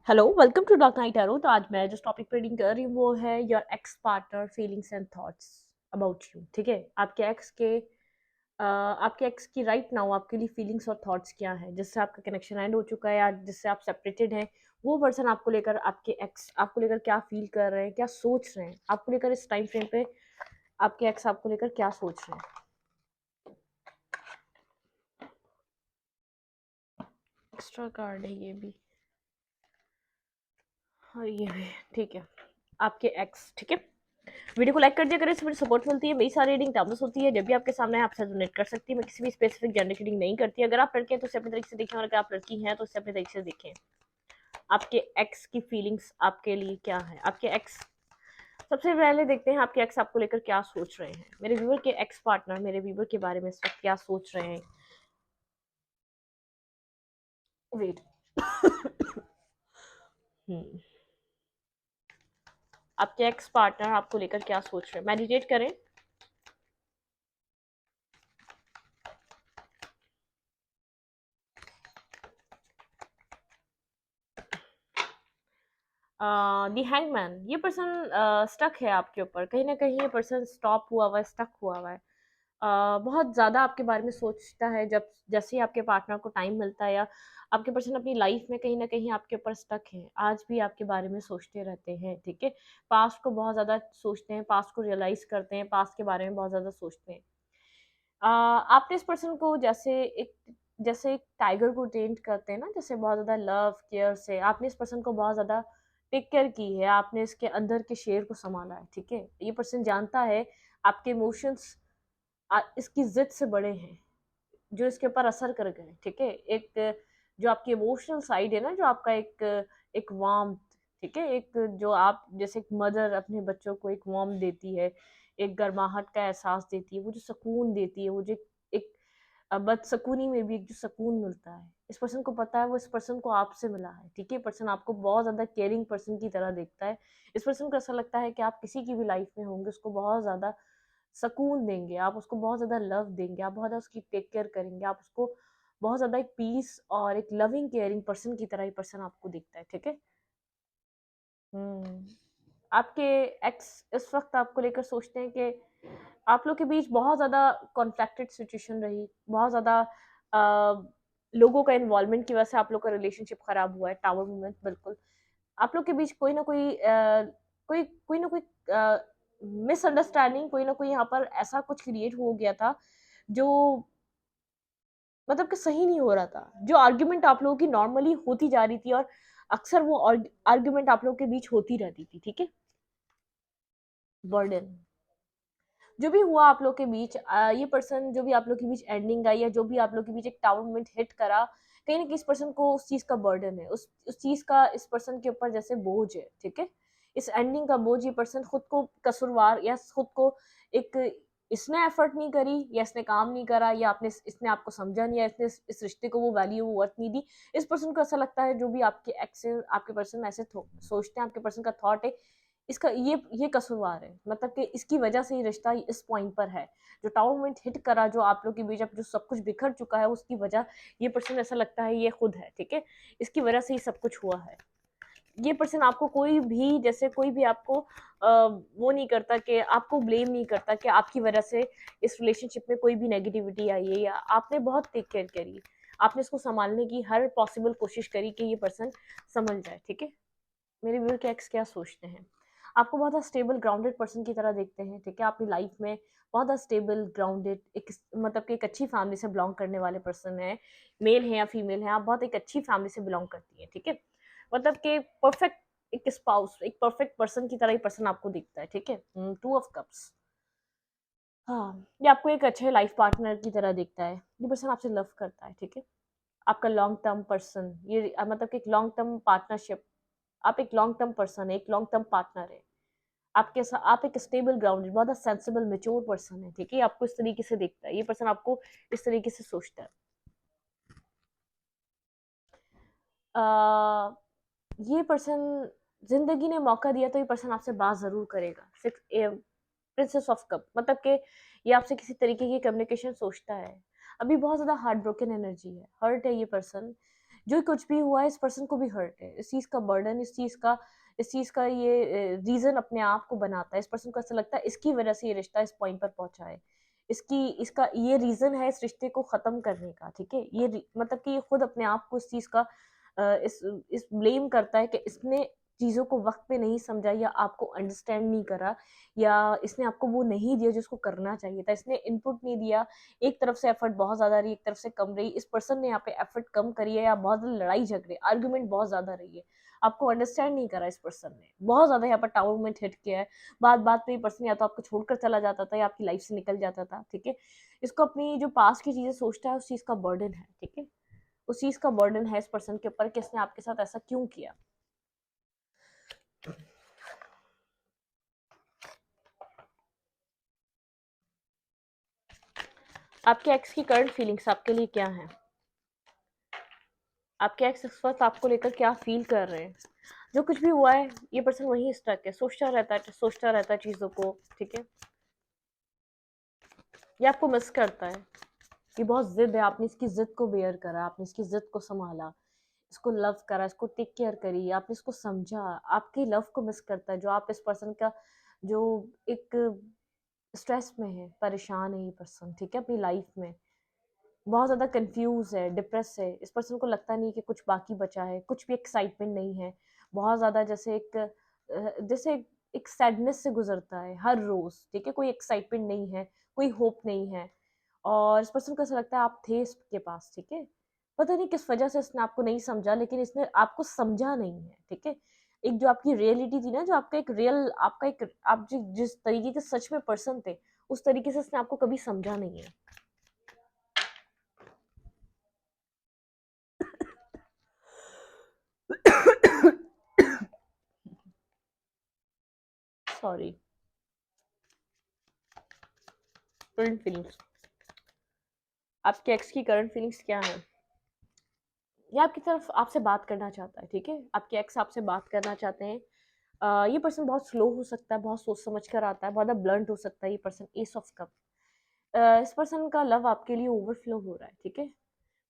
Hello, welcome to Dark Knight Arrow. तो आज मैं जिस टॉपिक पे रीडिंग कर रही हूँ वो है your ex partner feelings and thoughts about you. ठीक है, आपके एक्स की राइट नाउ आपके लिए फीलिंग्स और थॉट्स क्या है, जिससे आपका कनेक्शन एंड हो चुका है या जिससे आप सेपरेटेड हैं। वो पर्सन आपको लेकर, आपके एक्स आपको लेकर क्या फील कर रहे हैं, क्या सोच रहे हैं आपको लेकर इस टाइम फ्रेम पे। आपके एक्स आपको लेकर क्या सोच रहे हैं। एक्स्ट्रा कार्ड है ये भी और ये भी। ठीक है, आपके एक्स। ठीक है, वीडियो को लाइक कर दिया करें, इससे मुझे सपोर्ट मिलती है। मेरी सारी रीडिंग टाइमलेस होती है, जब भी आपके सामने है आपसे डोनेट कर सकती है। मैं किसी भी स्पेसिफिक जेंडर की रीडिंग नहीं करती। अगर आप लड़के हैं तो उसे अपने तरीके से देखें, और अगर आप लड़की हैं तो उसे अपने तरीके से देखें। आपके एक्स की फीलिंग्स आपके लिए क्या है। आपके एक्स, सबसे पहले देखते हैं आपके एक्स आपको लेकर क्या सोच रहे हैं। मेरे व्यूवर के एक्स पार्टनर मेरे व्यूवर के बारे में इस वक्त क्या सोच रहे हैं। वेट। आपके एक्स पार्टनर आपको लेकर क्या सोच रहे हैं। मेडिटेट करें। दी हैंगमैन, ये पर्सन स्टक है आपके ऊपर। कहीं ना कहीं ये पर्सन स्टॉप हुआ हुआ है, स्टक हुआ हुआ है। बहुत ज़्यादा आपके बारे में सोचता है। जब जैसे ही आपके पार्टनर को टाइम मिलता है या आपके पर्सन अपनी लाइफ में कहीं ना कहीं आपके ऊपर स्टक है, आज भी आपके बारे में सोचते रहते हैं। ठीक है, पास्ट को बहुत ज़्यादा सोचते हैं, पास्ट को रियलाइज करते हैं, पास्ट के बारे में बहुत ज़्यादा सोचते हैं। आपने इस पर्सन को जैसे एक टाइगर को ट्रेन करते हैं ना, जैसे बहुत ज़्यादा लव केयर से आपने इस पर्सन को बहुत ज़्यादा टेक केयर की है। आपने इसके अंदर के शेर को संभाला है। ठीक है, ये पर्सन जानता है आपके इमोशंस इसकी जिद से बड़े हैं, जो इसके ऊपर असर कर गए। ठीक है, एक जो आपकी इमोशनल साइड है ना, जो आपका एक एक वार्म। ठीक है, एक जो आप जैसे एक मदर अपने बच्चों को एक वार्म देती है, एक गर्माहट का एहसास देती है, वो जो सुकून देती है, वो जो एक बदसकूनी में भी एक जो सुकून मिलता है, इस पर्सन को पता है वो इस पर्सन को आपसे मिला है। ठीक है, पर्सन आपको बहुत ज्यादा केयरिंग पर्सन की तरह देखता है। इस पर्सन को ऐसा लगता है कि आप किसी की भी लाइफ में होंगे उसको बहुत ज्यादा सुकून देंगे, आप उसको बहुत ज़्यादा लव देंगे, आप बहुत ज़्यादा उसकी टेक केयर करेंगे, आप उसको बहुत ज़्यादा एक पीस और एक लविंग केयरिंग पर्सन की तरह ही पर्सन आपको दिखता है। ठीक है। हम्म। आपके एक्स इस वक्त आपको लेकर सोचते हैं कि आप लोग के बीच बहुत ज़्यादा कॉन्फ्लिक्टेड सिचुएशन रही, बहुत ज़्यादा लोगों का इन्वॉल्वमेंट की वजह से आप लोग का रिलेशनशिप खराब हुआ है। टावर मूवमेंट, बिल्कुल। आप लोग के बीच कोई ना कोई कोई कोई ना कोई मिसअंडरस्टैंडिंग, कोई ना कोई यहाँ पर ऐसा कुछ क्रिएट हो गया था जो मतलब कि सही नहीं हो रहा था। जो आर्ग्यूमेंट आप लोगों की नॉर्मली होती जा रही थी, और अक्सर वो आर्ग्यूमेंट आप लोगों के बीच होती रहती थी। ठीक है, बर्डन जो भी हुआ आप लोग के बीच, ये पर्सन जो भी आप लोग के बीच एंडिंग आई, या जो भी आप लोग के बीच एक टाउन मोमेंट हिट करा, कहीं ना कहीं इस पर्सन को उस चीज का बर्डन है, उस चीज का इस पर्सन के ऊपर जैसे बोझ है। ठीक है, इस एंडिंग का बोझ ये पर्सन खुद को कसूरवार, या खुद को एक, इसने एफर्ट नहीं करी, या इसने काम नहीं करा, या आपने इसने आपको समझा नहीं, या इसने इस रिश्ते को वो वैल्यू, वो वर्थ नहीं दी। इस पर्सन को ऐसा लगता है जो भी आपके एक्स, आपके पर्सन ऐसे सोचते हैं, आपके पर्सन का थॉट है, इसका ये कसूरवार है, मतलब कि इसकी वजह से ये रिश्ता इस पॉइंट पर है। जो टाउन में हिट करा, जो आप लोग के बीच अब जो सब कुछ बिखर चुका है, उसकी वजह ये पर्सन ऐसा लगता है ये खुद है। ठीक है, इसकी वजह से ये सब कुछ हुआ है। ये पर्सन आपको कोई भी, जैसे कोई भी आपको वो नहीं करता, कि आपको ब्लेम नहीं करता कि आपकी वजह से इस रिलेशनशिप में कोई भी नेगेटिविटी आई है, या आपने बहुत टेक केयर करी, आपने इसको संभालने की हर पॉसिबल कोशिश करी कि ये पर्सन समझ जाए। ठीक है, मेरे व्यूअर के एक्स क्या सोचते हैं। आपको बहुत ज़्यादा स्टेबल ग्राउंडेड पर्सन की तरह देखते हैं। ठीक है, अपनी लाइफ में बहुत ज़्यादा स्टेबल ग्राउंडेड, एक मतलब कि एक अच्छी फैमिली से बिलोंग करने वाले पर्सन है। मेल है या फीमेल है, आप बहुत एक अच्छी फैमिली से बिलोंग करती है। ठीक है, मतलब कि परफेक्ट एक स्पाउस, एक परफेक्ट पर्सन की तरह ही पर्सन आपको दिखता है। ठीक है, टू ऑफ कप्स। हाँ, ये आपको एक अच्छे लाइफ पार्टनर की तरह दिखता है। ये पर्सन आपसे लव करता है। ठीक है, आपका लॉन्ग टर्म पर्सन, ये मतलब कि एक लॉन्ग टर्म पार्टनरशिप, आप एक लॉन्ग टर्म पर्सन है, एक लॉन्ग टर्म पार्टनर है। आपके साथ आप एक स्टेबल ग्राउंडेड, बहुत सेंसिबल मेच्योर पर्सन है। ठीक है, आपको इस तरीके से देखता है, ये पर्सन आपको इस तरीके से सोचता है। आ, ये पर्सन, जिंदगी ने मौका दिया तो ये पर्सन आपसे बात जरूर करेगा। प्रिंसेस ऑफ कप, मतलब कि ये आपसे किसी तरीके की कम्युनिकेशन सोचता है। अभी बहुत ज्यादा हार्ट ब्रोकन एनर्जी है, हर्ट है ये पर्सन। जो कुछ भी हुआ है इस पर्सन को भी हर्ट है, इस चीज का बर्डन, इस चीज का ये रीजन अपने आप को बनाता है। इस पर्सन को ऐसा लगता है इसकी वजह से ये रिश्ता इस पॉइंट पर पहुंचा है, इसका ये रीजन है इस रिश्ते को खत्म करने का। ठीक है, मतलब कि ये खुद अपने आप को इस चीज का इस ब्लेम करता है कि इसने चीजों को वक्त पे नहीं समझा, या आपको अंडरस्टैंड नहीं करा, या इसने आपको वो नहीं दिया जिसको करना चाहिए था, इसने इनपुट नहीं दिया। एक तरफ से एफर्ट बहुत ज्यादा रही, एक तरफ से कम रही, इस पर्सन ने यहाँ पे एफर्ट कम करी है, या बहुत ज्यादा लड़ाई झगड़े आर्गुमेंट बहुत ज्यादा रही है, आपको अंडरस्टैंड नहीं करा इस पर्सन ने, बहुत ज्यादा यहाँ पर टाउन हिट किया है। बात बात पे ये पर्सन या तो आपको छोड़कर चला जाता था या आपकी लाइफ से निकल जाता था। ठीक है, इसको अपनी जो पास्ट की चीजें सोचता है उस चीज का बर्डन है। ठीक है, उस चीज का बर्डन है इस पर्सन के ऊपर कि इसने आपके साथ ऐसा क्यों किया। आपके एक्स की करंट फीलिंग्स आपके लिए क्या है? आपके एक्स इस वक्त आपको लेकर क्या फील कर रहे हैं? जो कुछ भी हुआ है ये पर्सन वही स्टक है, सोचता रहता है चीजों को। ठीक है, ये आपको मिस करता है, ये बहुत जिद है, आपने इसकी जिद को बेयर करा, आपने इसकी जिद को संभाला, इसको लव करा, इसको टेक केयर करी, आपने इसको समझा, आपके लव को मिस करता है। जो आप इस पर्सन का जो एक स्ट्रेस में है, परेशान है ये पर्सन। ठीक है, अपनी लाइफ में बहुत ज़्यादा कंफ्यूज है, डिप्रेस है, इस पर्सन को लगता नहीं कि कुछ बाकी बचा है, कुछ भी एक्साइटमेंट नहीं है, बहुत ज़्यादा जैसे एक सैडनेस से गुजरता है हर रोज़। ठीक है, कोई एक्साइटमेंट नहीं है, कोई होप नहीं है, और इस पर्सन को ऐसा लगता है आप थे इसके पास। ठीक है, पता नहीं किस वजह से इसने आपको नहीं समझा, लेकिन इसने आपको समझा नहीं है। ठीक है, एक जो आपकी रियलिटी थी ना, जो आपका एक रियल आपका एक आप जिस तरीके के सच में पर्सन थे, उस तरीके से इसने आपको कभी समझा नहीं है। सॉरी। करंट फीलिंग्स, आपके एक्स की करंट फीलिंग्स क्या है? ये आपकी तरफ आपसे बात करना चाहता है। ठीक है, आपके एक्स आपसे बात करना चाहते हैं। ये पर्सन बहुत स्लो हो सकता है, बहुत सोच समझ कर आता है, बहुत ब्लंट हो सकता है ये पर्सन। एस ऑफ कप, इस पर्सन का लव आपके लिए ओवरफ्लो हो रहा है। ठीक है,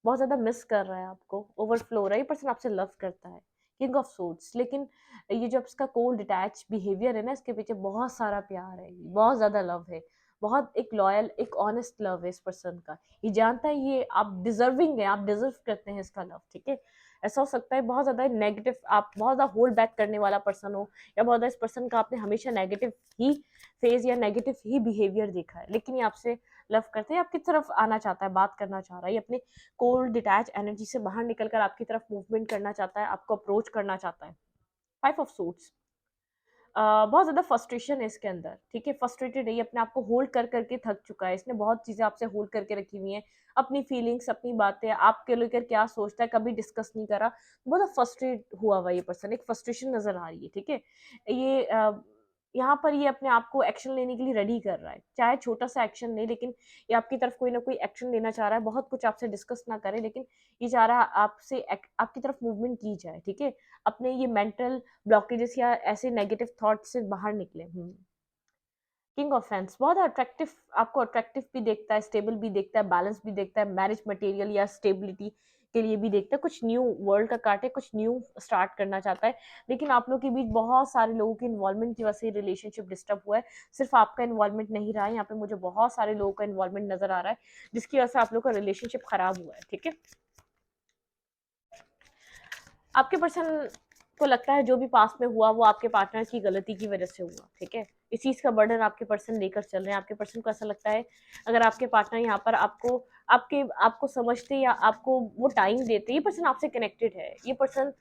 बहुत ज़्यादा मिस कर रहा है आपको, ओवरफ्लो हो रहा है, ये पर्सन आपसे लव करता है। किंग ऑफ सोर्ड्स, लेकिन ये जो इसका कोल्ड डिटैच बिहेवियर है ना, इसके पीछे बहुत सारा प्यार है, बहुत ज़्यादा लव है, बहुत एक लॉयल एक ऑनेस्ट लव है इस पर्सन का। ये जानता है ये आप डिजर्विंग है, आप डिजर्व करते हैं इसका लव। ठीक है, ऐसा हो सकता है बहुत ज़्यादा नेगेटिव, आप बहुत ज़्यादा होल्ड बैक करने वाला पर्सन हो, या बहुत ज़्यादा इस पर्सन का आपने हमेशा नेगेटिव ही फेज या नेगेटिव ही बिहेवियर देखा है, लेकिन ये आपसे लव करते हैं, आपकी तरफ आना चाहता है, बात करना चाह रहा है, ये अपने कोल्ड डिटैच एनर्जी से बाहर निकलकर आपकी तरफ मूवमेंट करना चाहता है, आपको अप्रोच करना चाहता है। 5 ऑफ सूट्स, बहुत ज़्यादा फ्रस्ट्रेशन है इसके अंदर। ठीक है, फ्रस्ट्रेटेड है, ये अपने आप को होल्ड कर करके थक चुका है, इसने बहुत चीज़ें आपसे होल्ड करके रखी हुई हैं, अपनी फीलिंग्स, अपनी बातें, आपके लेकर क्या सोचता है कभी डिस्कस नहीं करा, बहुत फ्रस्ट्रेट हुआ हुआ ये पर्सन, एक फ्रस्ट्रेशन नजर आ रही है। ठीक है, ये यहाँ पर ये अपने आप को एक्शन लेने के लिए रेडी कर रहा है, चाहे छोटा सा एक्शन ले, लेकिन ये आपकी तरफ कोई ना कोई एक्शन लेना चाह रहा है, बहुत कुछ आपसे डिस्कस ना करे, लेकिन ये चाह रहा है आपसे आपकी तरफ मूवमेंट की जाए। ठीक है, अपने ये मेंटल ब्लॉकेजेस या ऐसे नेगेटिव थॉट से बाहर निकले। किंग ऑफ फैंस, बहुत अट्रैक्टिव, आपको अट्रैक्टिव भी देखता है, स्टेबल भी देखता है, बैलेंस भी देखता है, मैरिज मटेरियल या स्टेबिलिटी के लिए भी देखता है, कुछ न्यू वर्ल्ड का काटे, कुछ न्यू स्टार्ट करना चाहता है, लेकिन आप लोगों के बीच बहुत सारे लोगों की इन्वॉल्वमेंट की वजह से रिलेशनशिप डिस्टर्ब हुआ है। सिर्फ आपका इन्वॉल्वमेंट नहीं रहा है, यहाँ पे मुझे बहुत सारे लोगों का इन्वॉल्वमेंट नजर आ रहा है, जिसकी वजह से आप लोग का रिलेशनशिप खराब हुआ है। ठीक है, आपके पर्सन को लगता है जो भी पास में हुआ वो आपके पार्टनर की गलती की वजह से हुआ। ठीक है, इस चीज का बर्डन आपके पर्सन लेकर चल रहे हैं। आपके पर्सन को ऐसा लगता है अगर आपके पार्टनर यहाँ पर आपको समझते या आपको वो टाइम देते, ये पर्सन आपसे कनेक्टेड है, ये पर्सन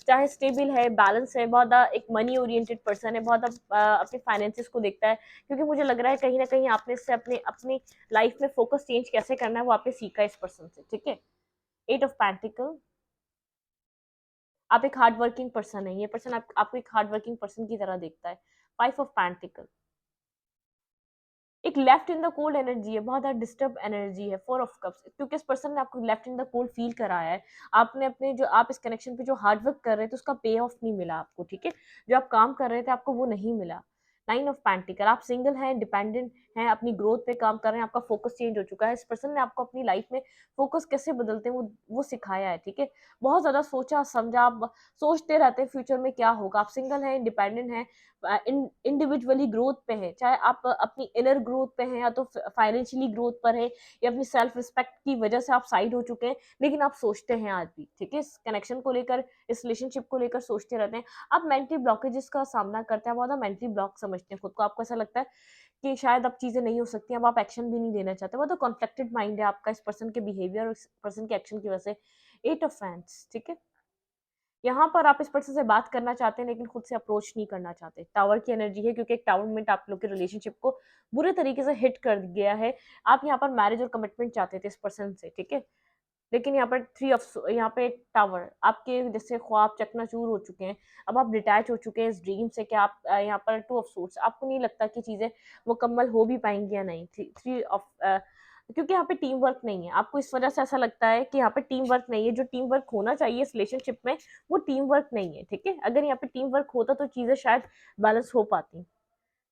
चाहे स्टेबल है, बैलेंस है, बहुत एक मनी ओरिएंटेड पर्सन है, बहुत अपने फाइनेंसिस को देखता है, क्योंकि मुझे लग रहा है कहीं ना कहीं आपने इससे अपनी लाइफ में फोकस चेंज कैसे करना है वो आपने सीखा इस पर्सन से। ठीक है, 8 ऑफ पेंटिकल, आप एक हार्ड वर्किंग पर्सन है, ये पर्सन आपको एक हार्ड वर्किंग पर्सन की तरह देखता है। 5 ऑफ पेंटिकल, एक left in the cold energy है, बहुत ज़्यादा डिस्टर्ब एनर्जी है। 4 ऑफ कप्स, क्योंकि इस पर्सन ने आपको left in the cold feel कराया है, आपने अपने जो आप इस कनेक्शन पे जो हार्ड वर्क कर रहे थे उसका पे ऑफ नहीं मिला आपको। ठीक है, जो आप काम कर रहे थे आपको वो नहीं मिला। 9 ऑफ पेंटिकल, आप सिंगल हैं, डिपेंडेंट हैं, अपनी ग्रोथ पे काम कर रहे हैं, आपका फोकस चेंज हो चुका है। इस पर्सन ने आपको अपनी लाइफ में फोकस कैसे बदलते हैं वो सिखाया है, ठीक है। बहुत ज्यादा सोचा समझा, आप सोचते रहते हैं फ्यूचर में क्या होगा। आप सिंगल हैं, इंडिपेंडेंट हैं, इंडिविजुअली ग्रोथ पे है, चाहे आप अपनी इनर ग्रोथ पे हैं या तो फाइनेंशियली ग्रोथ पर है, या अपनी सेल्फ रिस्पेक्ट की वजह से आप साइड हो चुके हैं, लेकिन आप सोचते हैं आज भी, ठीक है। इस कनेक्शन को लेकर, इस रिलेशनशिप को लेकर सोचते रहते हैं। आप मेंटली ब्लॉकेजेस का सामना करते हैं, बहुत ज्यादा मेंटली ब्लॉक समझते हैं खुद को। आपको ऐसा लगता है कि शायद अब चीजें नहीं हो सकती, अब आप एक्शन भी नहीं लेना चाहते। बहुत कॉन्फ्लिक्टेड माइंड है आपका इस पर्सन के बिहेवियर और इस पर्सन के एक्शन की वजह से। 8 ऑफ फैंस, ठीक है। यहाँ पर आप इस पर्सन से बात करना चाहते हैं, लेकिन खुद से अप्रोच नहीं करना चाहते। टावर की एनर्जी है, क्योंकि एक टावर मिनट आप लोग के रिलेशनशिप को बुरे तरीके से हिट कर गया है। आप यहाँ पर मैरिज और कमिटमेंट चाहते थे इस पर्सन से, ठीक है। लेकिन यहाँ पर यहाँ पे एक टावर, आपके जैसे ख्वाब चकनाचूर हो चुके हैं। अब आप डिटैच हो चुके हैं इस ड्रीम से कि आप यहाँ पर 2 ऑफ सूट्स, आपको नहीं लगता कि चीजें मुकम्मल हो भी पाएंगी या नहीं। 3 ऑफ, क्योंकि यहाँ पे टीम वर्क नहीं है। आपको इस वजह से ऐसा लगता है कि यहाँ पे टीम वर्क नहीं है। जो टीम वर्क होना चाहिए इस रिलेशनशिप में, वो टीम वर्क नहीं है, ठीक है। अगर यहाँ पे टीम वर्क होता तो चीजें शायद बैलेंस हो पाती।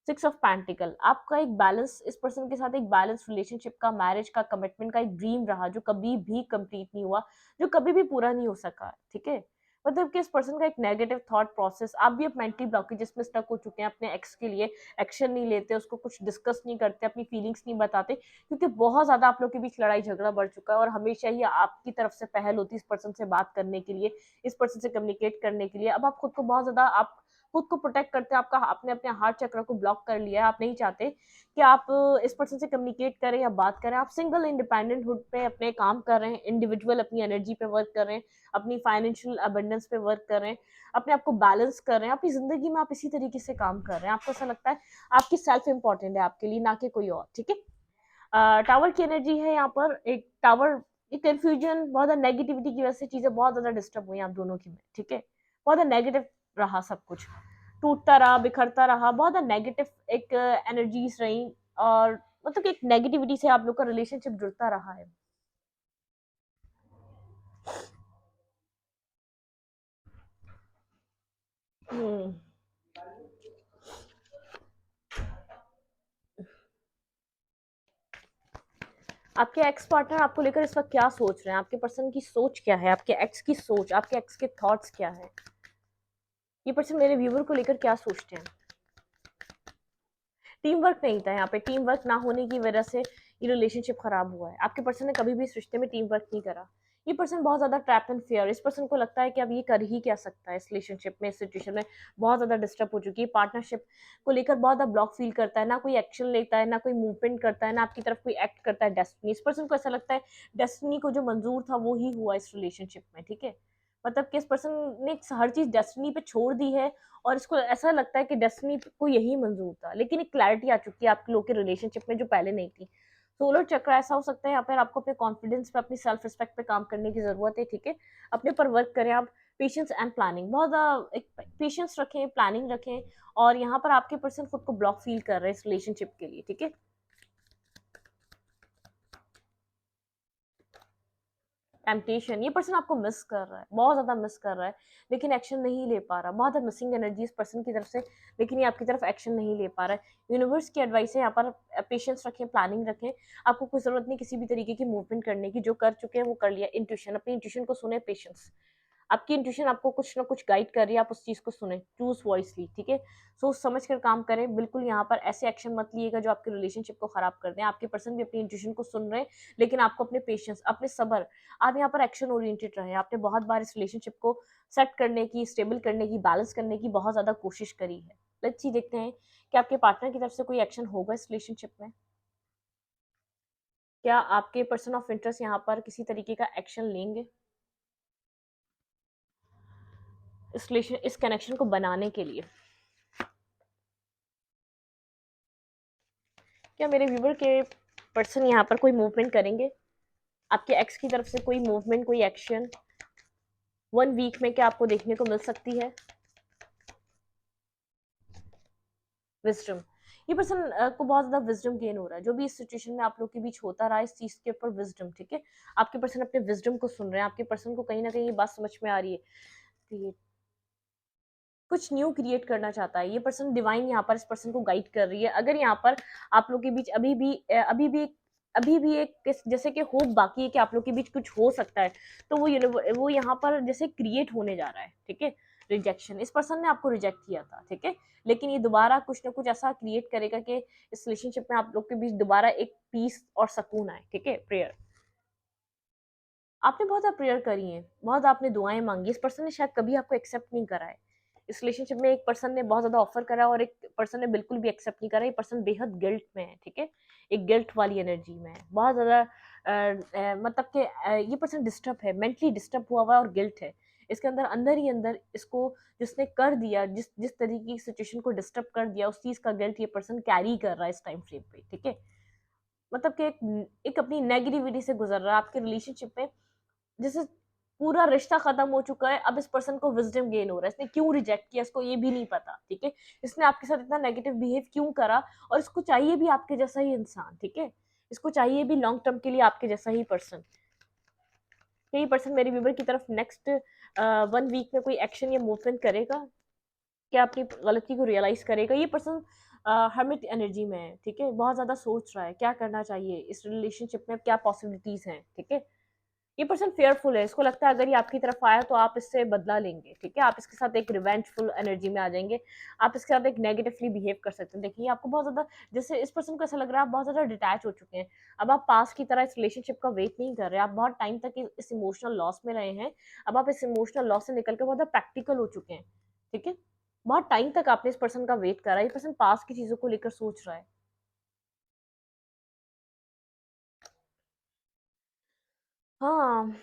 6 ऑफ पेंटिकल, आपका एक बैलेंस, इस पर्सन के साथ एक बैलेंस रिलेशनशिप का, मैरिज का, कमिटमेंट का एक ड्रीम रहा, जो कभी भी कंप्लीट नहीं हुआ, जो कभी भी पूरा नहीं हो सका, ठीक है। मतलब कि इस पर्सन का एक नेगेटिव थॉट प्रोसेस, आप भी अब मेंटली ब्लॉकेजेस में स्टक हो चुके हैं। अपने एक्स के लिए एक्शन नहीं लेते, उसको कुछ डिस्कस नहीं करते, अपनी फीलिंग्स नहीं बताते, क्योंकि बहुत ज्यादा आप लोग के बीच लड़ाई झगड़ा बढ़ चुका है। और हमेशा ही आपकी तरफ से पहल होती है इस पर्सन से बात करने के लिए, इस पर्सन से कम्युनिकेट करने के लिए। अब आप खुद को बहुत ज्यादा, आप खुद को प्रोटेक्ट करते हैं। आपका, आपने अपने हार्ट चक्र को ब्लॉक कर लिया है। आप नहीं चाहते कि आप इस पर्सन से कम्युनिकेट करें या बात करें। आप सिंगल इंडिपेंडेंट हुड पे अपने काम कर रहे हैं, इंडिविजुअल अपनी एनर्जी पे वर्क कर रहे हैं, अपनी फाइनेंशियल अबंडेंस पे वर्क कर रहे हैं, अपने आप को बैलेंस कर रहे हैं। अपनी जिंदगी में आप इसी तरीके से काम कर रहे हैं। आपको ऐसा लगता है आपकी सेल्फ इंपॉर्टेंट है आपके लिए, ना कि कोई और, ठीक है। टावर की एनर्जी है यहाँ पर, एक टावर, एक कंफ्यूजन, बहुत ज्यादा नेगेटिविटी की वजह से चीजें बहुत ज्यादा डिस्टर्ब हुई आप दोनों की में, ठीक है। बहुत ज्यादा नेगेटिव रहा सब कुछ, टूटता रहा, बिखरता रहा, बहुत ज्यादा नेगेटिव एक एनर्जीज रही। और मतलब कि एक नेगेटिविटी से आप लोग का रिलेशनशिप जुड़ता रहा है। हम्म आपके एक्स पार्टनर आपको लेकर इस वक्त क्या सोच रहे हैं? आपके पर्सन की सोच क्या है? आपके एक्स की सोच, आपके एक्स के थॉट्स क्या है? ये पर्सन मेरे व्यूवर को लेकर क्या सोचते हैं? टीम वर्क नहीं था यहाँ पे। टीम वर्क ना होने की वजह से ये रिलेशनशिप खराब हुआ है। आपके पर्सन ने कभी भी इस रिश्ते में टीम वर्क नहीं करा। ये पर्सन बहुत ज्यादा ट्रैप एंड फेयर, इस पर्सन को लगता है कि अब ये कर ही क्या सकता है इस रिलेशनशिप में, इस सिचुएशन में। बहुत ज्यादा डिस्टर्ब हो चुकी है, पार्टनरशिप को लेकर बहुत ज्यादा ब्लॉक फील करता है, ना कोई एक्शन लेता है, ना कोई मूवमेंट करता है, ना आपकी तरफ कोई एक्ट करता है। डेस्टिनी, इस पर्सन को ऐसा लगता है डेस्टिनी को जो मंजूर था वो ही हुआ इस रिलेशनशिप में, ठीक है। मतलब कि इस पर्सन ने हर चीज डेस्टिनी पे छोड़ दी है, और इसको ऐसा लगता है कि डेस्टिनी को यही मंजूर था। लेकिन एक क्लैरिटी आ चुकी है आप लोग के रिलेशनशिप में, जो पहले नहीं थी। सोलर चक्र, ऐसा हो सकता है यहाँ पर आपको अपने कॉन्फिडेंस पे, अपनी सेल्फ रिस्पेक्ट पे काम करने की जरूरत है, ठीक है। अपने पर वर्क करें आप। पेशेंस एंड प्लानिंग, बहुत ज्यादा एक पेशेंस रखें, प्लानिंग रखें। और यहाँ पर आपके पर्सन खुद को ब्लॉक फील कर रहे हैं इस रिलेशनशिप के लिए, ठीक है। टेम्पटेशन, ये पर्सन आपको मिस कर रहा है, बहुत ज्यादा मिस कर रहा है, लेकिन एक्शन नहीं ले पा रहा। बहुत ज्यादा मिसिंग एनर्जी इस पर्सन की तरफ से, लेकिन ये आपकी तरफ एक्शन नहीं ले पा रहा है। यूनिवर्स की एडवाइस है यहाँ पर, पेशेंस रखें, प्लानिंग रखें। आपको कोई जरूरत नहीं किसी भी तरीके की मूवमेंट करने की, जो कर चुके हैं वो कर लिया। इंट्यूशन, अपनी इंट्यूशन को सुने। पेशेंस, आपकी इंट्यूशन आपको कुछ ना कुछ गाइड कर रही है, आप उस चीज को सुने। चूज वॉइसली, ठीक है। सोच समझ कर काम करें। बिल्कुल यहाँ पर ऐसे एक्शन मत लिएगा जो आपके रिलेशनशिप को खराब कर दें। आपके पर्सन भी अपनी इंट्यूशन को सुन रहे हैं, लेकिन आपको अपने पेशेंस, अपने सब्र, आप यहाँ पर एक्शन ओरिएंटेड रहे। आपने बहुत बार इस रिलेशनशिप को सेट करने की, स्टेबल करने की, बैलेंस करने की बहुत ज्यादा कोशिश करी है। लेट्स सी, देखते हैं कि आपके पार्टनर की तरफ से कोई एक्शन होगा इस रिलेशनशिप में। क्या आपके पर्सन ऑफ इंटरेस्ट यहाँ पर किसी तरीके का एक्शन लेंगे इस रिलेशन, इस कनेक्शन को बनाने के लिए? क्या मेरे व्यूवर के पर्सन यहाँ पर कोई मूवमेंट करेंगे? आपके एक्स की तरफ से कोई मूवमेंट, कोई एक्शन 1 वीक में क्या आपको देखने को मिल सकती है? विजडम, ये पर्सन को बहुत ज्यादा विजडम गेन हो रहा है। जो भी इस सिचुएशन में आप लोग के बीच होता रहा है, इस चीज के ऊपर विजडम, ठीक है। आपके पर्सन अपने विजडम को सुन रहे हैं। आपके पर्सन को कहीं ना कहीं ये बात समझ में आ रही है कि कुछ न्यू क्रिएट करना चाहता है। ये पर्सन डिवाइन यहाँ पर इस पर्सन को गाइड कर रही है। अगर यहाँ पर आप लोग के बीच अभी भी एक जैसे कि होप बाकी है कि आप लोग के बीच कुछ हो सकता है, तो वो यहाँ पर जैसे क्रिएट होने जा रहा है, ठीक है। रिजेक्शन, इस पर्सन ने आपको रिजेक्ट किया था, ठीक है, लेकिन ये दोबारा कुछ ना कुछ ऐसा क्रिएट करेगा कि इस रिलेशनशिप में आप लोग के बीच दोबारा एक पीस और सुकून आए, ठीक है। प्रेयर, आपने बहुत आप प्रेयर करी है, बहुत आपने दुआएं मांगी, इस पर्सन ने शायद कभी आपको एक्सेप्ट नहीं करा है। इस रिलेशनशिप में एक पर्सन ने बहुत ज्यादा ऑफर करा और एक पर्सन ने बिल्कुल भी एक्सेप्ट नहीं करा। ये पर्सन बेहद गिल्ट में है, ठीक है, एक गिल्ट वाली एनर्जी में है, बहुत ज्यादा मतलब कि ये पर्सन डिस्टर्ब है, मेंटली डिस्टर्ब हुआ हुआ है और गिल्ट है इसके अंदर, अंदर ही अंदर इसको जिसने कर दिया, जिस जिस तरीके की सिचुएशन को डिस्टर्ब कर दिया, उस चीज का गिल्ट ये पर्सन कैरी कर रहा है इस टाइम फ्रेम पे, ठीक है। मतलब कि एक अपनी नेगेटिविटी से गुजर रहा है आपके रिलेशनशिप में, जैसे पूरा रिश्ता खत्म हो चुका है, अब इस पर्सन को विजडम गेन हो रहा है, इसने क्यों रिजेक्ट किया इसको ये भी नहीं पता, ठीक है। इसने आपके साथ इतना नेगेटिव बिहेव क्यों करा, और इसको चाहिए भी आपके जैसा ही इंसान, ठीक है। इसको चाहिए भी लॉन्ग टर्म के लिए आपके जैसा ही पर्सन। यही पर्सन मेरी व्यूवर की तरफ नेक्स्ट 1 वीक में कोई एक्शन या मूवमेंट करेगा, क्या अपनी गलती को रियलाइज करेगा। ये पर्सन हर्मिट एनर्जी में है, ठीक है, बहुत ज्यादा सोच रहा है क्या करना चाहिए इस रिलेशनशिप में, क्या पॉसिबिलिटीज हैं, ठीक है। ये पर्सन फेयरफुल है, इसको लगता है अगर ये आपकी तरफ आया तो आप इससे बदला लेंगे, ठीक है, आप इसके साथ एक रिवेंजफुल एनर्जी में आ जाएंगे, आप इसके साथ एक नेगेटिवली बिहेव कर सकते हैं। देखिए आपको बहुत ज्यादा, जैसे इस पर्सन को ऐसा लग रहा है आप बहुत ज्यादा डिटैच हो चुके हैं, अब आप पास की तरह इस रिलेशनशिप का वेट नहीं कर रहे, आप बहुत टाइम तक इस इमोशनल लॉस में रहे हैं, अब आप इस इमोशनल लॉस से निकल के बहुत ज्यादा प्रैक्टिकल हो चुके हैं, ठीक है। बहुत टाइम तक आपने इस पर्सन का वेट करा, ये पर्सन पास की चीजों को लेकर सोच रहा है। हाँ,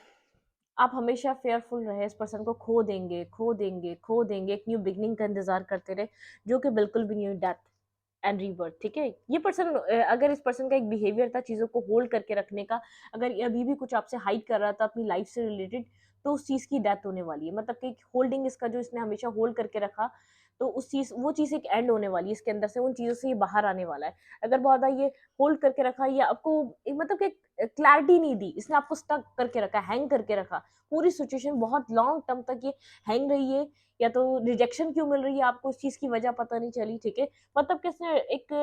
आप हमेशा फेयरफुल रहे, इस पर्सन को खो देंगे, खो देंगे, खो देंगे, एक न्यू बिगनिंग का इंतजार करते रहे, जो कि बिल्कुल भी नहीं, डेथ एंड रीबर्थ, ठीक है। ये पर्सन अगर इस पर्सन का एक बिहेवियर था चीजों को होल्ड करके रखने का, अगर ये अभी भी कुछ आपसे हाइड कर रहा था अपनी लाइफ से रिलेटेड, तो उस चीज की डेथ होने वाली है। मतलब कि होल्डिंग इसका जो इसने हमेशा होल्ड करके रखा, तो उस चीज वो चीज एक एंड होने वाली है इसके अंदर से, उन चीजों से ये बाहर आने वाला है। अगर बहुत ज्यादा ये होल्ड करके रखा, या आपको मतलब कि क्लैरिटी नहीं दी, इसने आपको स्टक करके रखा, हैंग करके रखा, पूरी सिचुएशन बहुत लॉन्ग टर्म तक ये हैंग रही है, या तो रिजेक्शन क्यों मिल रही है आपको, उस चीज की वजह पता नहीं चली, ठीक है। मतलब कि इसने एक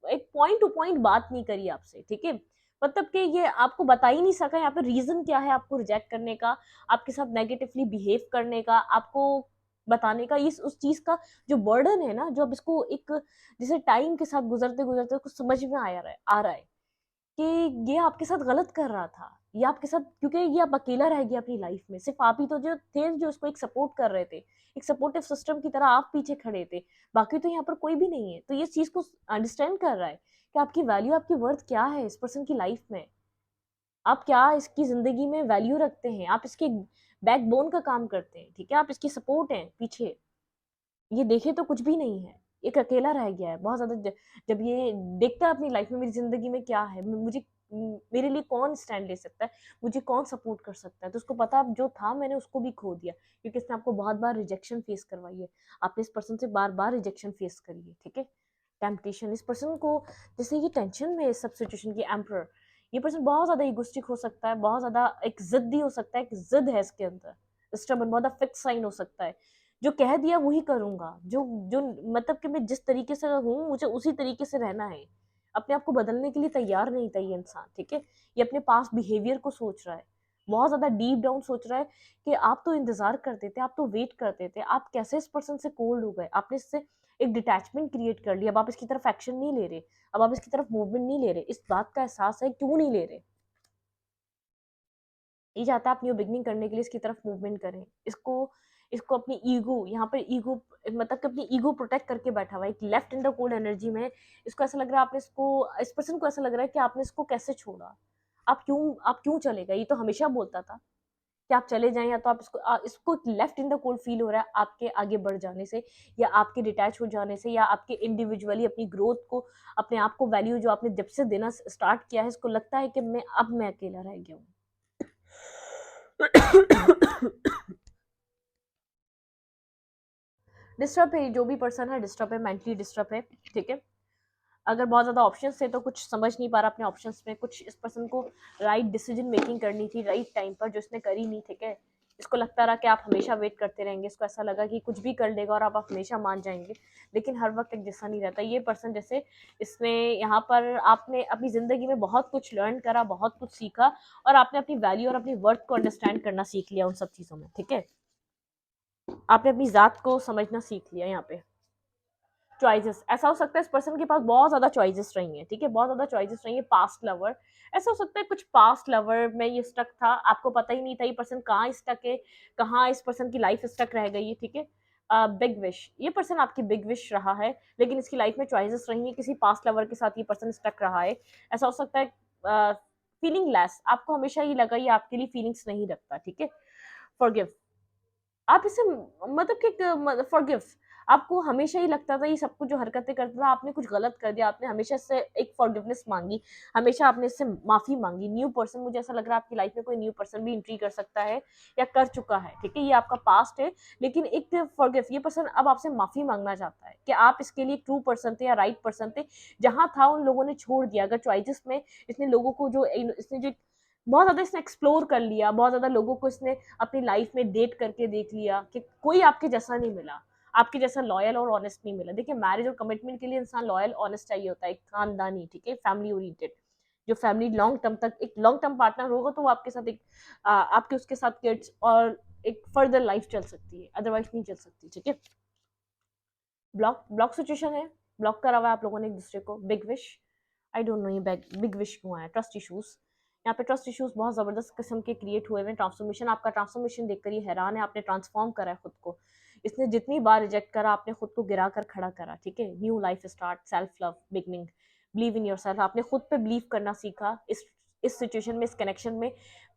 एक पॉइंट टू पॉइंट बात नहीं करी आपसे, ठीक है। मतलब कि ये आपको बता ही नहीं सका यहाँ पे रीजन क्या है आपको रिजेक्ट करने का, आपके साथ नेगेटिवली बिहेव करने का, आपको बताने का, इस उस चीज का जो बर्डन है ना, जो अब इसको एक जैसे टाइम के साथ गुजरते गुजरते कुछ समझ में आ रहा है कि ये आपके साथ गलत कर रहा था, ये आपके साथ, क्योंकि ये आप अकेला रह गया अपनी लाइफ में, सिर्फ आप ही तो जो थे जो उसको एक सपोर्ट कर रहे थे, एक सपोर्टिव सिस्टम की तरह आप पीछे खड़े थे, बाकी तो यहाँ पर कोई भी नहीं है। तो ये चीज को अंडरस्टैंड कर रहा है कि आपकी वैल्यू, आपकी वर्थ क्या है इस पर्सन की लाइफ में, आप क्या इसकी जिंदगी में वैल्यू रखते हैं, आप इसके बैकबोन का काम करते हैं, ठीक है, आप इसकी सपोर्ट हैं पीछे। ये देखे तो कुछ भी नहीं है, एक अकेला रह गया है बहुत ज्यादा। जब ये देखता है अपनी लाइफ में मेरी जिंदगी में क्या है, मेरे लिए कौन स्टैंड ले सकता है, मुझे कौन सपोर्ट कर सकता है, तो उसको पता अब जो था मैंने उसको भी खो दिया, क्योंकि इसने आपको बहुत बार रिजेक्शन फेस करवाई है, आपने इस पर्सन से बार बार रिजेक्शन फेस करी है, ठीक है। टेम्पटेशन, इस पर्सन को जैसे ये टेंशन में है इस सब सिचुएशन की, एम्पर, ये पर्सन बहुत ज्यादा इगोस्टिक हो सकता है, बहुत ज्यादा एक जिद्दी हो सकता है, एक जिद है इसके अंदर, स्टबर्न, बहुत ज्यादा फिक्स साइन हो सकता है, जो कह दिया वही करूंगा, जो जो मतलब कि मैं जिस तरीके से हूँ मुझे उसी तरीके से रहना है, अपने आप को बदलने के लिए तैयार नहीं था ये इंसान, ठीक है। ये अपने पास बिहेवियर को सोच रहा है, बहुत ज्यादा डीप डाउन सोच रहा है कि आप तो इंतजार करते थे, आप तो वेट करते थे, आप कैसे इस पर्सन से कोल्ड हो गए, आपने इससे एक डिटैचमेंट क्रिएट कर लिया, अब आप इसकी तरफ एक्शन नहीं ले रहे, अब आप इसकी तरफ मूवमेंट नहीं ले रहे, इस बात का एहसास है क्यों नहीं ले रहे। ये चाहता है आप न्यू बिगनिंग करने के लिए इसकी तरफ मूवमेंट करें, इसको इसको अपनी ईगो, यहाँ पर ईगो मतलब कि अपनी ईगो प्रोटेक्ट करके बैठा हुआ है, एक left in the cold energy में। इसको ऐसा लग रहा है आपने इसको, इस पर्सन को ऐसा लग रहा है कि आपने इसको कैसे छोड़ा, आप क्यों चले गए, ये तो हमेशा बोलता था कि आप चले जाएं, या तो आप इसको left in the cold feel हो रहा है आपके आगे बढ़ जाने से, या आपके डिटैच हो जाने से, या आपके इंडिविजुअली अपनी ग्रोथ को, अपने आप को वैल्यू जो आपने जब से देना स्टार्ट किया है, इसको लगता है कि मैं अकेला रह गया हूँ। डिस्टर्ब है, जो भी पर्सन है डिस्टर्ब है, मेंटली डिस्टर्ब है, ठीक है। अगर बहुत ज्यादा ऑप्शंस थे तो कुछ समझ नहीं पा रहा अपने ऑप्शंस में, कुछ इस पर्सन को राइट डिसीजन मेकिंग करनी थी राइट टाइम पर, जो इसने करी नहीं, ठीक है। इसको लगता रहा कि आप हमेशा वेट करते रहेंगे, इसको ऐसा लगा कि कुछ भी कर लेगा और आप हमेशा मान जाएंगे, लेकिन हर वक्त एक जैसा नहीं रहता ये पर्सन। जैसे इसमें यहाँ पर आपने अपनी ज़िंदगी में बहुत कुछ लर्न करा, बहुत कुछ सीखा, और आपने अपनी वैल्यू और अपनी वर्थ को अंडरस्टैंड करना सीख लिया उन सब चीज़ों में, ठीक है। आपने अपनी ज़ात को समझना सीख लिया। यहाँ पे चॉइसेस, ऐसा हो सकता है इस पर्सन के पास बहुत ज़्यादा चॉइसेस रही हैं, ठीक है, बहुत ज़्यादा चॉइसेस रही हैं। पास्ट लवर, ऐसा हो सकता है कुछ पास्ट लवर में ये स्टक था, आपको पता ही नहीं था ये पर्सन कहाँ स्टक है, कहाँ इस पर्सन की लाइफ स्टक रह गई है, ठीक है। बिग विश, ये पर्सन आपकी बिग विश रहा है, लेकिन इसकी लाइफ में चॉइसेस रही हैं, किसी पास्ट लवर के साथ ये पर्सन स्टक रहा है। ऐसा हो सकता है फीलिंग लेस, आपको हमेशा ये लगा ये आपके लिए फीलिंग्स नहीं रखता, ठीक है। फॉरगिव, आप इसे मतलब कि फॉरगिव, आपको हमेशा ही लगता था ये सब कुछ जो हरकतें करता था आपने कुछ गलत कर दिया, आपने हमेशा इससे एक फॉरगिवनेस मांगी, हमेशा आपने इससे माफी मांगी। न्यू पर्सन, मुझे ऐसा लग रहा है आपकी लाइफ में कोई न्यू पर्सन भी एंट्री कर सकता है या कर चुका है, ठीक है, ये आपका पास्ट है। लेकिन एक फॉरगिव, ये पर्सन अब आपसे माफी मांगना चाहता है कि आप इसके लिए ट्रू पर्सन थे या राइट पर्सन थे, जहां था उन लोगों ने छोड़ दिया। अगर चॉइसेस में इसने लोगों को जो इसने जो बहुत ज्यादा इसने एक्सप्लोर कर लिया, बहुत ज्यादा लोगों को इसने अपनी लाइफ में डेट करके देख लिया कि कोई आपके जैसा नहीं मिला, आपके जैसा लॉयल और ऑनेस्ट नहीं मिला। देखिए, मैरिज और कमिटमेंट के लिए इंसान लॉयल ऑनेस्ट चाहिए होता है, एक खानदानी, ठीक है, फैमिली ओरिएंटेड। जो फैमिली लॉन्ग टर्म तक एक लॉन्ग टर्म पार्टनर होगा तो वो आपके साथ एक आपके उसके साथ किड्स और एक फर्दर लाइफ चल सकती है, अदरवाइज नहीं चल सकती, ठीक है। ब्लॉक ब्लॉक सिचुएशन है, ब्लॉक करा हुआ है आप लोगों ने एक दूसरे को। Big wish, I don't know ये बिग विश क्यों आया। ट्रस्ट इश्यूज, यहाँ पे ट्रस्ट इश्यूज बहुत जबरदस्त किस्म के क्रिएट हुए हैं। ट्रांसफॉर्मेशन, आपका ट्रांसफॉर्मेशन देखकर ये हैरान है, आपने ट्रांसफॉर्म करा है खुद को। इसने जितनी बार रिजेक्ट करा आपने खुद को गिरा कर खड़ा करा, ठीक है। New life start, self love beginning, believe in yourself, आपने खुद पे बिलीव करना सीखा इस सिचुएशन में, इस कनेक्शन में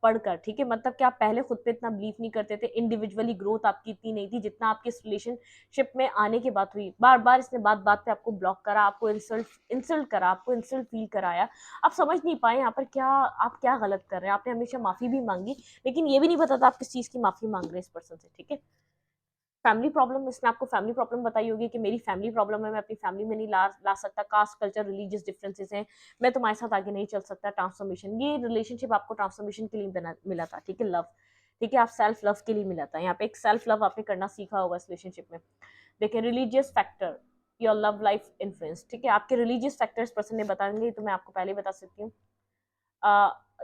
पढ़कर, ठीक है। मतलब कि आप पहले खुद पे इतना बिलीव नहीं करते थे, इंडिविजुअली ग्रोथ आपकी इतनी नहीं थी जितना आपकी इस रिलेशनशिप में आने के बाद हुई। बार बार इसने बात बात पे आपको ब्लॉक करा, आपको इंसल्ट इंसल्ट करा, आपको इंसल्ट फील कराया। आप समझ नहीं पाए यहाँ पर क्या आप क्या गलत कर रहे हैं। आपने हमेशा माफी भी मांगी, लेकिन ये भी नहीं पता था आप किस चीज की माफी मांग रहे हैं इस पर्सन से, ठीक है। फैमिली प्रॉब्लम, इसने आपको फैमिली प्रॉब्लम बताई होगी कि मेरी फैमिली प्रॉब्लम है, मैं अपनी फैमिली में नहीं ला सकता, कास्ट कल्चर रिलीजियस डिफरेंसेस हैं, मैं तुम्हारे साथ आगे नहीं चल सकता। ट्रांसफॉर्मेशन, ये रिलेशनशिप आपको ट्रांसफॉर्मेशन के लिए मिला था, ठीक है। लव, ठीक है, आप सेल्फ लव के लिए मिला था। यहाँ पे एक सेल्फ लव आपने करना सीखा होगा इस रिलेशनशिप में। देखिए, religious factor, your love life influence, ठीक है, आपके रिलीजियस फैक्टर्स पर्सन ने बताएंगे, तो मैं आपको पहले ही बता सकती हूँ।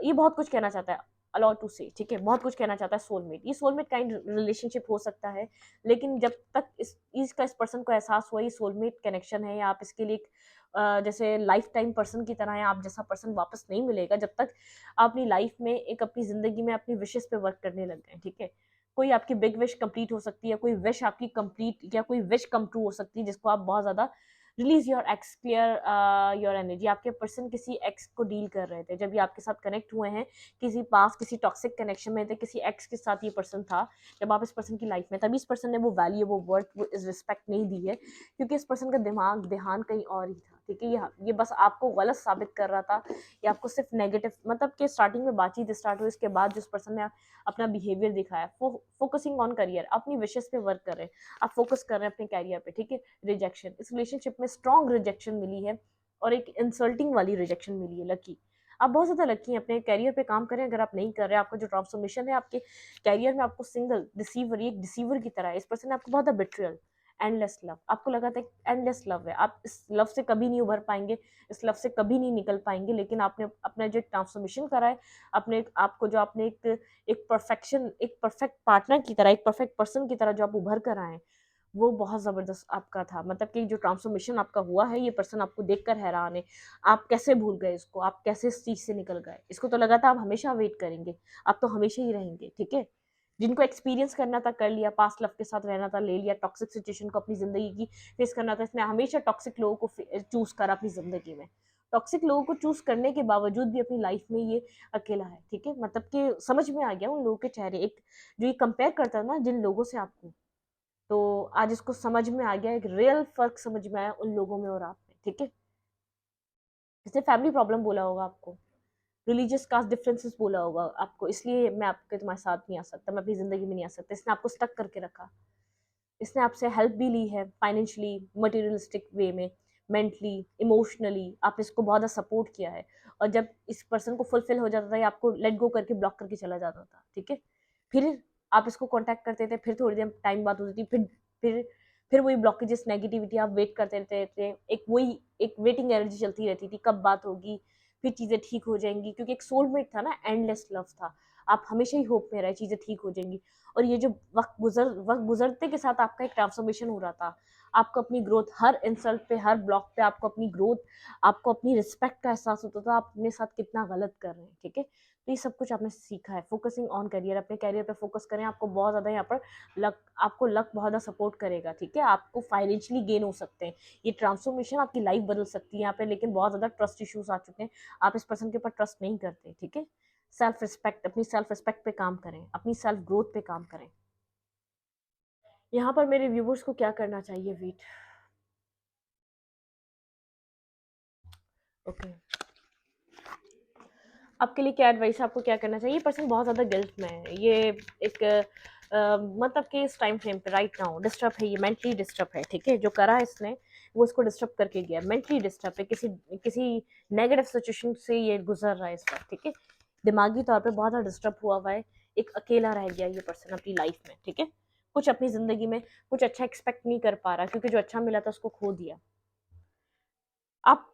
ये बहुत कुछ कहना चाहता है, अलाउ टू से, ठीक है, बहुत कुछ कहना चाहता है। सोलमेट, ये सोलमेट काइंड रिलेशनशिप हो सकता है, लेकिन जब तक इस पर्सन को एहसास हुआ ये सोलमेट कनेक्शन है, या आप इसके लिए जैसे लाइफ टाइम पर्सन की तरह है, आप जैसा पर्सन वापस नहीं मिलेगा जब तक आप अपनी लाइफ में एक अपनी जिंदगी में अपनी विशेष पे वर्क करने लग गए, ठीक है। कोई आपकी बिग विश कंप्लीट हो सकती है, कोई विश आपकी कंप्लीट, या कोई विश कम ट्रू हो सकती है जिसको आप बहुत ज्यादा release your x, clear your energy. आपके पर्सन किसी एक्स को डील कर रहे थे जब ये आपके साथ कनेक्ट हुए हैं, किसी पास किसी टॉक्सिक कनेक्शन में थे, किसी एक्स के साथ ये पर्सन था जब आप इस पर्सन की लाइफ में, तभी इस पर्सन ने वो वैल्यू, वो वर्थ, वो इस रिस्पेक्ट नहीं दी है, क्योंकि इस पर्सन का दिमाग ध्यान कहीं और ही था, ठीक है। ये बस आपको गलत साबित कर रहा था, या आपको सिर्फ नेगेटिव, मतलब कि स्टार्टिंग में बातचीत स्टार्ट हुई, उसके बाद जिस पर्सन ने अपना बिहेवियर दिखाया, फोकसिंग ऑन करियर, अपनी विशेष पे वर्क कर रहे हैं, आप फोकस कर रहे हैं अपने कैरियर पे, ठीक है। रिजेक्शन, इस रिलेशनशिप में स्ट्रॉन्ग रिजेक्शन मिली है, और एक इंसल्टिंग वाली रिजेक्शन मिली है। लकी, आप बहुत ज़्यादा लकी हैं, अपने कैरियर पे काम करें। अगर आप नहीं कर रहे, आपका जो ट्रांसफॉर्मेशन है आपके कैरियर में, आपको सिंगल डिसीवर, एक डिसीवर की तरह है इस पर्सन ने आपको बहुत बिट्रियल, एंडलेस लव, आपको लगा था एंडलेस लव है, आप इस लव से कभी नहीं उभर पाएंगे, इस लव से कभी नहीं निकल पाएंगे, लेकिन आपने अपना जो ट्रांसफॉर्मेशन करा है, अपने आपको जो आपने एक परफेक्शन, एक परफेक्ट पार्टनर की तरह, एक परफेक्ट पर्सन की तरह जो आप उभर कर आए, वो बहुत ज़बरदस्त आपका था। मतलब कि जो ट्रांसफॉर्मेशन आपका हुआ है, ये पर्सन आपको देखकर हैरान है, आप कैसे भूल गए इसको, आप कैसे इस चीज़ से निकल गए। इसको तो लगा था आप हमेशा वेट करेंगे, आप तो हमेशा ही रहेंगे, ठीक है। जिनको एक्सपीरियंस करना था कर लिया, पास्ट लव के साथ रहना था ले लिया, टॉक्सिक सिचुएशन को अपनी ज़िंदगी की फेस करना था, इसने हमेशा टॉक्सिक लोगों को चूज़ करा अपनी ज़िंदगी में। टॉक्सिक लोगों को चूज़ करने के बावजूद भी अपनी लाइफ में ये अकेला है, ठीक है। मतलब कि समझ में आ गया उन लोगों के चेहरे, एक जो ये कंपेयर करता है ना जिन लोगों से आपको, तो आज इसको समझ में आ गया, एक रियल फर्क समझ में आया उन लोगों में और आप में, ठीक है। जैसे फैमिली प्रॉब्लम बोला होगा आपको, रिलीजियस कास्ट डिफरेंसेस बोला होगा आपको, इसलिए मैं आपके तुम्हारे साथ नहीं आ सकता, मैं अपनी जिंदगी में नहीं आ सकता, इसने आपको स्टक करके रखा। इसने आपसे हेल्प भी ली है, फाइनेंशियली, मटेरियलिस्टिक वे में, मेंटली, इमोशनली, आपने इसको बहुत ज़्यादा सपोर्ट किया है, और जब इस पर्सन को फुलफिल हो जाता था, या आपको लेट गो करके ब्लॉक करके चला जाता था, ठीक है। फिर आप इसको कॉन्टैक्ट करते थे, फिर थोड़ी देर टाइम बात होती थी, फिर वही ब्लॉकेजेस, नेगेटिविटी, आप वेट करते रहते थे, एक वेटिंग एनर्जी चलती रहती थी, कब बात होगी, फिर चीज़ें ठीक हो जाएंगी, क्योंकि एक सोलमेट था ना, एंडलेस लव था, आप हमेशा ही होप में रहे चीज़ें ठीक हो जाएंगी। और ये जो वक्त गुजरते के साथ आपका एक ट्रांसफॉर्मेशन हो रहा था, आपको अपनी ग्रोथ, हर इंसल्ट पे, हर ब्लॉक पे आपको अपनी ग्रोथ, आपको अपनी रिस्पेक्ट का एहसास होता था, आप अपने साथ कितना गलत कर रहे हैं, ठीक है। तो ये सब कुछ आपने सीखा है। फोकसिंग ऑन करियर, अपने करियर पे फोकस करें, आपको बहुत ज़्यादा यहाँ पर आपको लक बहुत ज़्यादा सपोर्ट करेगा, ठीक है। आपको फाइनेंशियली गेन हो सकते हैं, ये ट्रांसफॉर्मेशन आपकी लाइफ बदल सकती है यहाँ पे, लेकिन बहुत ज़्यादा ट्रस्ट इश्यूज आ चुके हैं, आप इस पर्सन के ऊपर ट्रस्ट नहीं करते, ठीक है। सेल्फ रिस्पेक्ट, अपनी सेल्फ रिस्पेक्ट पे काम करें, अपनी सेल्फ ग्रोथ पे काम करें। यहाँ पर मेरे व्यूवर्स को क्या करना चाहिए, वेट, ओके, आपके लिए क्या एडवाइस है, आपको क्या करना चाहिए। ये पर्सन बहुत ज़्यादा गिल्ट में है, ये एक मतलब कि इस टाइम फ्रेम पे राइट नाउ डिस्टर्ब है, ये मेंटली डिस्टर्ब है, ठीक है। जो करा है इसने वो इसको डिस्टर्ब करके गया, मेंटली डिस्टर्ब है, किसी किसी नेगेटिव सिचुएशन से ये गुजर रहा है इस वक्त, ठीक है। दिमागी तौर पे बहुत ज़्यादा डिस्टर्ब हुआ हुआ है, एक अकेला रह गया ये पर्सन अपनी लाइफ में, ठीक है। कुछ अपनी ज़िंदगी में कुछ अच्छा एक्सपेक्ट नहीं कर पा रहा, क्योंकि जो अच्छा मिला था उसको खो दिया। आप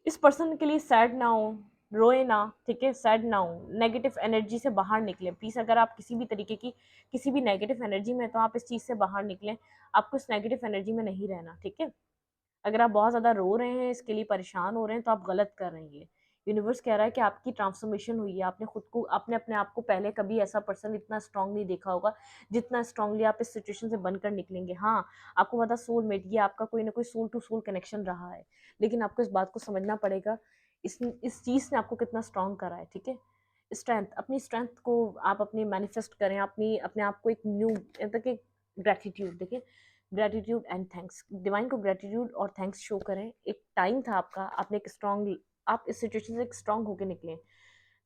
इस पर्सन के लिए सैड ना हो, रोए ना, ठीक है, सैड ना हो, नेगेटिव एनर्जी से बाहर निकलें प्लीज़। अगर आप किसी भी तरीके की किसी भी नेगेटिव एनर्जी में, तो आप इस चीज़ से बाहर निकलें, आपको इस नेगेटिव एनर्जी में नहीं रहना, ठीक है। अगर आप बहुत ज़्यादा रो रहे हैं, इसके लिए परेशान हो रहे हैं, तो आप गलत कर रहे हैं। ये यूनिवर्स कह रहा है कि आपकी ट्रांसफॉर्मेशन हुई है, आपने खुद को, आपने अपने आप को पहले कभी ऐसा पर्सन इतना स्ट्रांग नहीं देखा होगा, जितना स्ट्रांगली आप इस सिचुएशन से बनकर निकलेंगे। हाँ, आपको पता, सोलमेट, ये आपका कोई ना कोई सोल टू सोल कनेक्शन रहा है, लेकिन आपको इस बात को समझना पड़ेगा, इस चीज़ ने आपको कितना स्ट्रांग करा है, ठीक है। स्ट्रेंथ, अपनी स्ट्रेंथ को आप अपनी मैनिफेस्ट करें, अपनी अपने आप को एक न्यू, मतलब कि ग्रेटिट्यूड, देखिए, ग्रेटिट्यूड एंड थैंक्स, डिवाइन को ग्रेटिट्यूड और थैंक्स शो करें। एक टाइम था आपका, आपने एक स्ट्रॉन्ग, आप इस सिचुएशन से एक स्ट्रॉन्ग होकर निकले,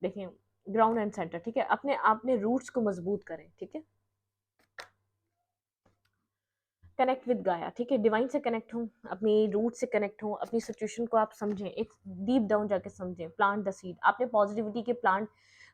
देखें, ग्राउंड एंड सेंटर, ठीक है। अपने आपने रूट्स को मजबूत करें, ठीक है। कनेक्ट विद गाया, ठीक है, डिवाइन से कनेक्ट हूँ, अपनी रूट से कनेक्ट हूँ, अपनी सिचुएशन को आप समझें, एक डीप डाउन जाके समझें, प्लांट द सीड, आपने पॉजिटिविटी के प्लांट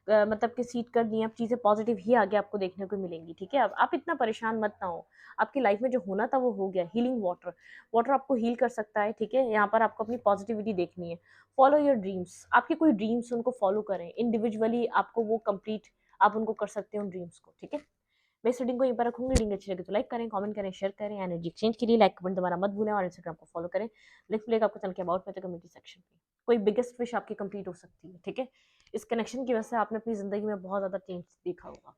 मतलब कि सीड कर दिए, अब चीज़ें पॉजिटिव ही आगे आपको देखने को मिलेंगी, ठीक है। अब आप इतना परेशान मत ना हो, आपकी लाइफ में जो होना था वो हो गया। हीलिंग वाटर, वाटर आपको हील कर सकता है, ठीक है। यहाँ पर आपको अपनी पॉजिटिविटी देखनी है। फॉलो योर ड्रीम्स, आपके कोई ड्रीम्स उनको फॉलो करें, इंडिविजुअली आपको वो कंप्लीट, आप उनको कर सकते हो उन ड्रीम्स को, ठीक है। मैं इस रीडिंग को यहीं पर रखूंगी। रीडिंग अच्छी लगे तो लाइक करें, कमेंट करें, शेयर करें। एनर्जी एक्सचेंज के लिए लाइक कमेंट दोबारा मत भूलें, और इंस्टाग्राम को फॉलो करें। लिंक मिलेगा आपको चैनल के अबाउट में, तो कम्युनिटी सेक्शन पे। कोई बिगेस्ट विश आपकी कंप्लीट हो सकती है, ठीक है। इस कनेक्शन की वजह से आपने अपनी जिंदगी में बहुत ज़्यादा चेंज देखा होगा।